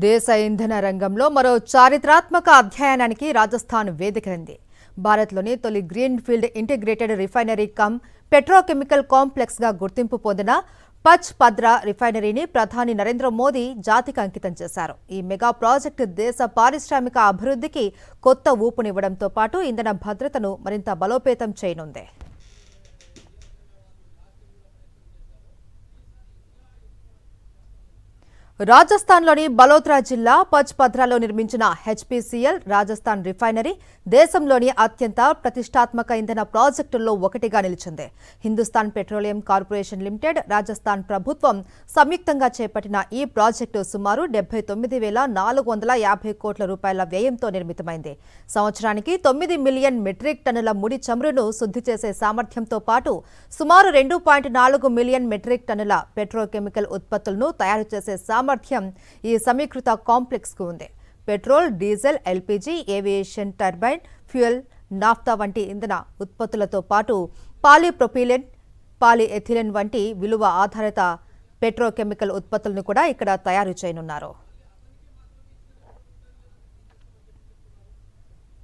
దేశ ఇంధన రంగంలో మరో చారిత్రాత్మక అధ్యయనానికి రాజస్థాన్ వేదికైంది. భారత్లోని తొలి green field integrated refinery come petrochemical complex గా గుర్తింపు పొందిన పచ్ పద్రా రిఫైనరీని ప్రధాని నరేంద్ర మోదీ జాతికి అంకితం చేశారు. ఈ మెగా ప్రాజెక్టు దేశ పారిశ్రామిక అభివృద్ధికి కొత్త ఊపునివ్వడంతో పాటు ఇంధన భద్రతను మరింత బలోపేతం చేయనుంది. రాజస్థాన్లోని బలోత్రా జిల్లా పచ్ పద్రాలో నిర్మించిన హెచ్పీసీఎల్ రాజస్థాన్ రిఫైనరీ దేశంలోని అత్యంత ప్రతిష్టాత్మక ఇంధన ప్రాజెక్టుల్లో ఒకటిగా నిలిచింది. Hindustan petroleum corporation limited, Rajasthan ప్రభుత్వం సంయుక్తంగా చేపట్టిన ఈ ప్రాజెక్టు సుమారు 79,450 కోట్ల రూపాయల వ్యయంతో నిర్మితమైంది. సంవత్సరానికి 9 మిలియన్ మెట్రిక్ టన్నుల ముడి చమురును శుద్ధి చేసే సామర్థ్యంతో పాటు సుమారు 2.4 మిలియన్ మెట్రిక్ టన్నుల పెట్రోకెమికల్ ఉత్పత్తులను తయారు చేసే సామర్థ్యం ఈ సమీకృత కాంప్లెక్స్ కు ఉంది. Petrol, diesel, LPG, aviation turbine fuel, naphtha వంటి ఇంధన ఉత్పత్తులతో పాటు పాలీప్రొపైలిన్, పాలీఎథిలిన్ వంటి విలువ ఆధారిత పెట్రోకెమికల్ ఉత్పత్తులను కూడా ఇక్కడ తయారు చేయనున్నారు.